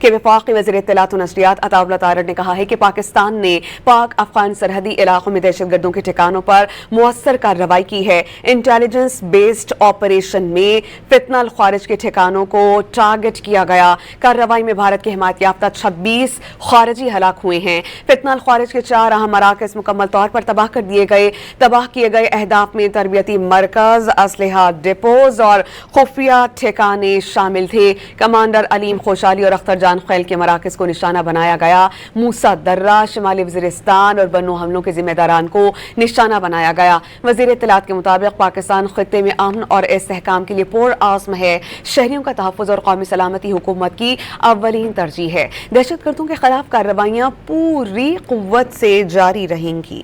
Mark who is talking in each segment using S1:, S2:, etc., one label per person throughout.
S1: کہ وفاقی وزیر اطلاعات و نشریات عطاءاللہ تارڑ نے کہا ہے کہ پاکستان نے پاک افغان سرحدی علاقوں میں دہشت گردوں کے ٹھکانوں پر مؤثر کارروائی کی ہے۔ انٹیلیجنس بیسڈ آپریشن میں فتنہ الخوارج کے ٹھکانوں کو ٹارگٹ کیا گیا۔ کارروائی میں بھارت کی حمایت یافتہ 26 خارجی ہلاک ہوئے ہیں۔ فتنہ الخوارج کے 4 اہم مراکز مکمل طور پر تباہ کیے گئے اہداف میں تربیتی مرکز، اسلحہ ڈپوز اور خفیہ ٹھکانے شامل تھے۔ کمانڈر علیم خوشحالی اور اختر جان خیل کے مراکز کو نشانہ بنایا گیا۔ موسیٰ درہ، شمالی وزیرستان اور بنو حملوں کے ذمہ داران کو نشانہ بنایا گیا۔ وزیر اطلاعات کے مطابق پاکستان خطے میں امن اور استحکام کے لیے پرعزم ہے۔ شہریوں کا تحفظ اور قومی سلامتی حکومت کی اولین ترجیح ہے۔ دہشت گردوں کے خلاف کارروائیاں پوری قوت سے جاری رہیں گی۔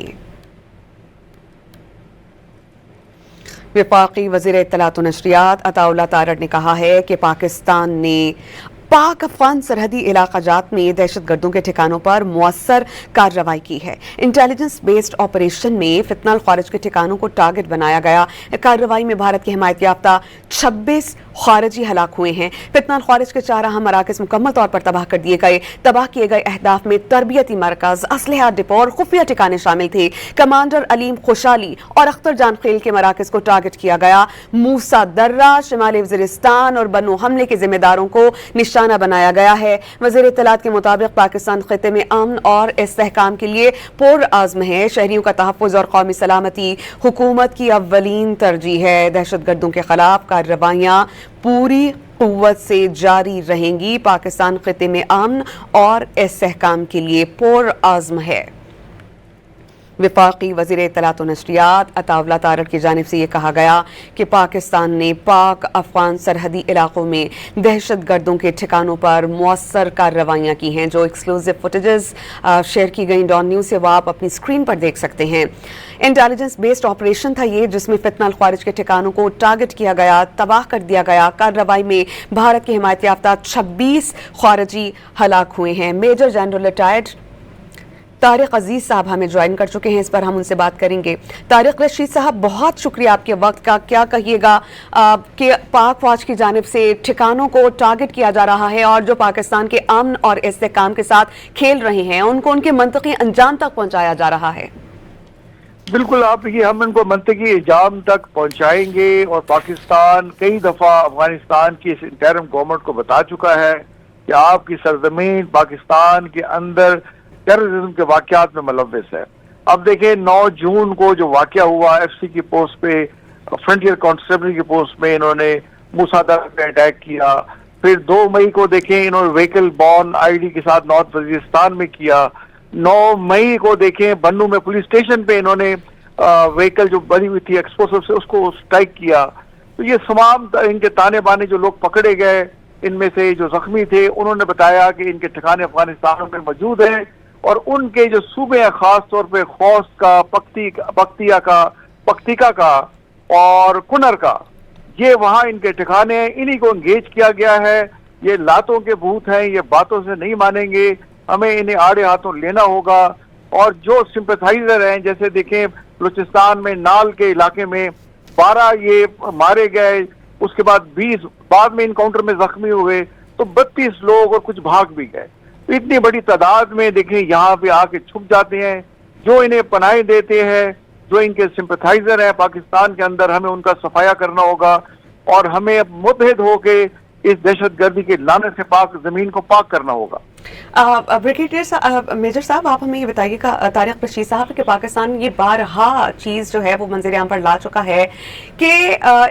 S1: وفاقی وزیر اطلاعات و نشریات عطاءاللہ تارڑ نے کہا ہے کہ پاکستان نے پاک افغان سرحدی علاقہ جات میں دہشت گردوں کے ٹھکانوں پر مؤثر کارروائی کی ہے۔ انٹیلیجنس بیسڈ آپریشن میں فتنہ الخوارج کے ٹھکانوں کو ٹارگٹ بنایا گیا۔ کارروائی میں بھارت کی حمایت یافتہ 26 خارجی ہلاک ہوئے ہیں۔ فتنہ الخوارج کے 4 اہم مراکز مکمل طور پر تباہ کیے گئے اہداف میں تربیتی مرکز، اسلحہ ڈپو اور خفیہ ٹھکانے شامل تھے۔ کمانڈر علیم خوشحالی اور اختر جان خیل کے مراکز کو ٹارگٹ کیا گیا۔ موسیٰ درہ، شمالی وزیرستان اور بنو حملے کے ذمہ داروں کو نشانہ بنایا گیا ہے۔ وزیر اطلاعات کے مطابق پاکستان خطے میں امن اور استحکام کے لیے پرعزم ہے۔ شہریوں کا تحفظ اور قومی سلامتی حکومت کی اولین ترجیح ہے۔ دہشت گردوں کے خلاف کارروائیاں پوری قوت سے جاری رہیں گی۔ پاکستان خطے میں امن اور استحکام کے لیے پرعزم ہے۔ وفاقی وزیر اطلاعات و نشریات عطاءاللہ تارڑ کی جانب سے یہ کہا گیا کہ پاکستان نے پاک افغان سرحدی علاقوں میں دہشت گردوں کے ٹھکانوں پر مؤثر کارروائیاں کی ہیں۔ جو ایکسکلوزیو فوٹیجز شیئر کی گئیں ڈان نیوز سے وہ آپ اپنی اسکرین پر دیکھ سکتے ہیں۔ انٹیلیجنس بیسڈ آپریشن تھا یہ، جس میں فتنہ الخوارج کے ٹھکانوں کو ٹارگٹ کیا گیا، تباہ کر دیا گیا۔ کارروائی میں بھارت کی حمایت یافتہ 26 خارجی ہلاک ہوئے ہیں۔ میجر جنرل ریٹائرڈ طارق عزیز صاحب ہمیں جوائن کر چکے ہیں، اس پر ہم ان سے بات کریں گے۔ طارق رشید صاحب، بہت شکریہ آپ کے وقت کا۔ کیا کہیے گا کہ پاک فوج کی جانب سے ٹھکانوں کو ٹارگٹ کیا جا رہا ہے اور جو پاکستان کے امن اور استحکام کے ساتھ کھیل رہے ہیں ان کو ان کے منطقی انجام تک پہنچایا جا رہا ہے؟
S2: بالکل، آپ دیکھیے، ہم ان کو منطقی انجام تک پہنچائیں گے، اور پاکستان کئی دفعہ افغانستان کی اس انٹرم گورنمنٹ کو بتا چکا ہے کہ آپ کی سرزمین پاکستان کے اندر ٹیررزم کے واقعات میں ملوث ہے۔ اب دیکھیں 9 جون کو جو واقعہ ہوا ایف سی کی پوسٹ پہ، فرنٹیئر کانسٹیبل کی پوسٹ میں انہوں نے موسیٰ درہ پہ اٹیک کیا، پھر 2 مئی کو دیکھیں انہوں نے وہیکل بون آئی ڈی کے ساتھ نارتھ وزیرستان میں کیا، 9 مئی کو دیکھیں بنو میں پولیس اسٹیشن پہ انہوں نے وہیکل جو بنی ہوئی تھی ایکسپلوسو سے اس کو اسٹرائک کیا۔ تو یہ تمام ان کے تانے بانے جو لوگ پکڑے گئے، ان میں سے جو زخمی تھے انہوں نے بتایا کہ ان کے ٹھکانے افغانستان میں موجود ہیں، اور ان کے جو صوبے ہیں خاص طور پہ خوست کا، پکتیکا کا اور کنر کا، یہ وہاں ان کے ٹھکانے ہیں، انہی کو انگیج کیا گیا ہے۔ یہ لاتوں کے بھوت ہیں، یہ باتوں سے نہیں مانیں گے، ہمیں انہیں آڑے ہاتھوں لینا ہوگا۔ اور جو سمپیتھائزر ہیں، جیسے دیکھیں بلوچستان میں نال کے علاقے میں 12 یہ مارے گئے، اس کے بعد 20 بعد میں انکاؤنٹر میں زخمی ہوئے، تو 32 لوگ اور کچھ بھاگ بھی گئے۔ اتنی بڑی تعداد میں دیکھیں یہاں پہ آ کے چھپ جاتے ہیں، جو انہیں پناہیں دیتے ہیں، جو ان کے سمپیتھائزر ہیں پاکستان کے اندر، ہمیں ان کا صفایا کرنا ہوگا، اور ہمیں متحد ہو کے اس دہشت گردی کے لعنت سے پاک زمین کو پاک کرنا ہوگا۔
S1: بریگیڈیئر صاحب، میجر صاحب، آپ ہمیں یہ بتائیے گا طارق رشید صاحب کہ پاکستان یہ بارہا چیز جو ہے وہ منظر عام پر لا چکا ہے کہ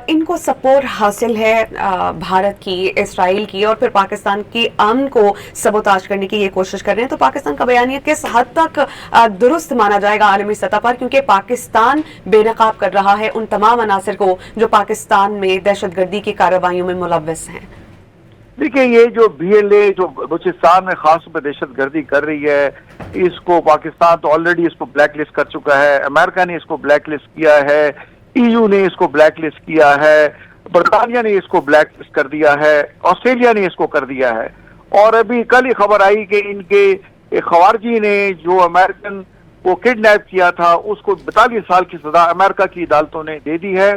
S1: ان کو سپورٹ حاصل ہے بھارت کی، اسرائیل کی، اور پھر پاکستان کی امن کو سبوتاج کرنے کی یہ کوشش کر رہے ہیں۔ تو پاکستان کا بیانیہ کس حد تک درست مانا جائے گا عالمی سطح پر، کیونکہ پاکستان بے نقاب کر رہا ہے ان تمام عناصر کو جو پاکستان میں دہشت گردی کی کارروائیوں میں ملوث ہیں؟
S2: دیکھیں، یہ جو بی ایل اے جو بلوچستان میں خاص طور پہ دہشت گردی کر رہی ہے، اس کو پاکستان تو آلریڈی اس کو بلیک لسٹ کر چکا ہے، امریکہ نے اس کو بلیک لسٹ کیا ہے، ای یو نے اس کو بلیک لسٹ کیا ہے، برطانیہ نے اس کو بلیک لسٹ کر دیا ہے، آسٹریلیا نے اس کو کر دیا ہے، اور ابھی کل ہی خبر آئی کہ ان کے خوارجی نے جو امریکن کو کڈنیپ کیا تھا اس کو 42 سال کی سزا امریکہ کی عدالتوں نے دے دی ہے۔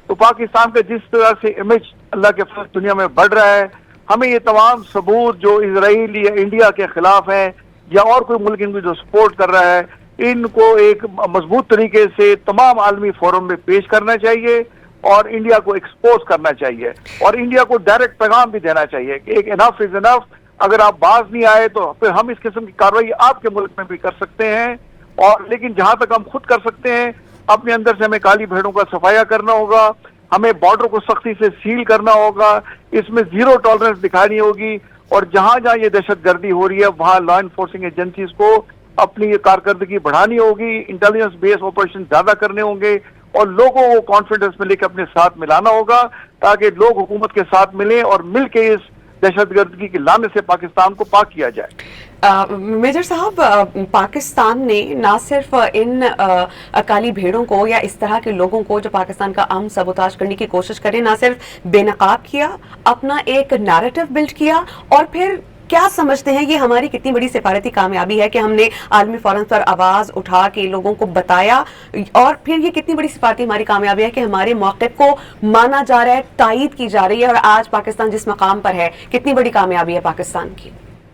S2: تو پاکستان کا جس طرح سے امیج اللہ کے فضل دنیا میں بڑھ رہا ہے، ہمیں یہ تمام ثبوت جو اسرائیل یا انڈیا کے خلاف ہیں یا اور کوئی ملک ان کو جو سپورٹ کر رہا ہے، ان کو ایک مضبوط طریقے سے تمام عالمی فورم میں پیش کرنا چاہیے اور انڈیا کو ایکسپوز کرنا چاہیے، اور انڈیا کو ڈائریکٹ پیغام بھی دینا چاہیے کہ ایک انف از انف، اگر آپ باز نہیں آئے تو پھر ہم اس قسم کی کارروائی آپ کے ملک میں بھی کر سکتے ہیں، اور لیکن جہاں تک ہم خود کر سکتے ہیں اپنے اندر سے ہمیں کالی بھیڑوں کا صفایا کرنا ہوگا، ہمیں بارڈر کو سختی سے سیل کرنا ہوگا، اس میں زیرو ٹالرنس دکھانی ہوگی، اور جہاں جہاں یہ دہشت گردی ہو رہی ہے وہاں لا انفورسنگ ایجنسیز کو اپنی یہ کارکردگی بڑھانی ہوگی، انٹیلیجنس بیس آپریشن زیادہ کرنے ہوں گے، اور لوگوں کو کانفیڈنس میں لے کے اپنے ساتھ ملانا ہوگا تاکہ لوگ حکومت کے ساتھ ملیں اور مل کے اس دہشت گردی کی لعنت سے پاکستان کو پاک کیا جائے۔
S1: میجر صاحب، پاکستان نے نہ صرف ان کالی بھیڑوں کو یا اس طرح کے لوگوں کو جو پاکستان کا امن سبوتاژ کرنے کی کوشش کرے، نہ صرف بے نقاب کیا، اپنا ایک نیریٹو بلڈ کیا، اور پھر کیا سمجھتے ہیں یہ ہماری کتنی بڑی سفارتی کامیابی ہے کہ ہم نے عالمی فورم پر آواز اٹھا کے لوگوں کو بتایا، اور پھر یہ کتنی بڑی سفارتی ہماری کامیابی ہے کہ ہمارے موقف کو مانا جا رہا ہے، تائید کی جا رہی ہے، اور آج پاکستان جس مقام پر ہے کتنی بڑی کامیابی ہے پاکستان کی۔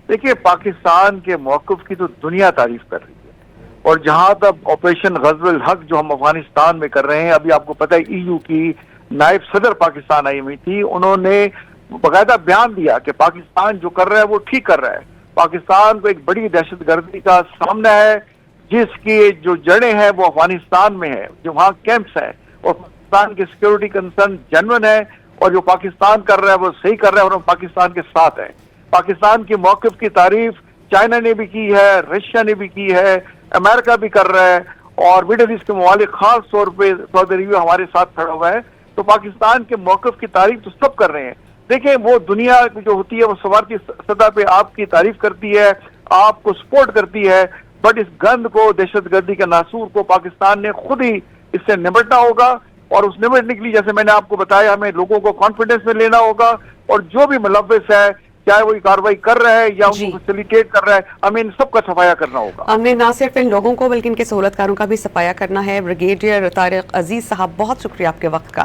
S2: دیکھیے، پاکستان کے موقف کی تو دنیا تعریف کر رہی ہے، اور جہاں تک آپریشن غزو الحق جو ہم افغانستان میں کر رہے ہیں، ابھی آپ کو پتہ ہے ای یو کی نائب صدر پاکستان آئی ہوئی تھی، انہوں نے باقاعدہ بیان دیا کہ پاکستان جو کر رہا ہے وہ ٹھیک کر رہا ہے، پاکستان کو ایک بڑی دہشت گردی کا سامنا ہے جس کی جو جڑیں ہیں وہ افغانستان میں ہے، جو وہاں کیمپس ہیں، اور پاکستان کی سیکورٹی کنسرن جینوئن ہے، اور جو پاکستان کر رہا ہے وہ صحیح کر رہا ہے، اور ہم پاکستان کے ساتھ ہیں۔ پاکستان کے موقف کی تعریف چائنا نے بھی کی ہے، رشیا نے بھی کی ہے، امریکہ بھی کر رہا ہے، اور مڈل ایسٹ کے ممالک خاص طور پہ سعودی عربیہ ہمارے ساتھ کھڑا ہوا ہے، تو پاکستان کے موقف کی تعریف تو سب کر رہے ہیں۔ دیکھیں، وہ دنیا جو ہوتی ہے وہ سفارتی سطح پہ آپ کی تعریف کرتی ہے، آپ کو سپورٹ کرتی ہے، بٹ اس گند کو، دہشت گردی کے ناسور کو پاکستان نے خود ہی اس سے نمٹنا ہوگا، اور اس نمٹنے کے لیے جیسے میں نے آپ کو بتایا ہمیں لوگوں کو کانفیڈنس میں لینا ہوگا، اور جو بھی ملوث ہے چاہے وہ کارروائی کر رہا ہے یا ان کو فیسیلیٹیٹ کر رہا ہے، ہمیں ان سب کا صفایا کرنا ہوگا۔
S1: ہم نے نہ صرف ان لوگوں کو بلکہ ان کے سہولت کاروں کا بھی صفایا کرنا ہے۔ بریگیڈیئر طارق عزیز صاحب، بہت شکریہ آپ کے وقت کا۔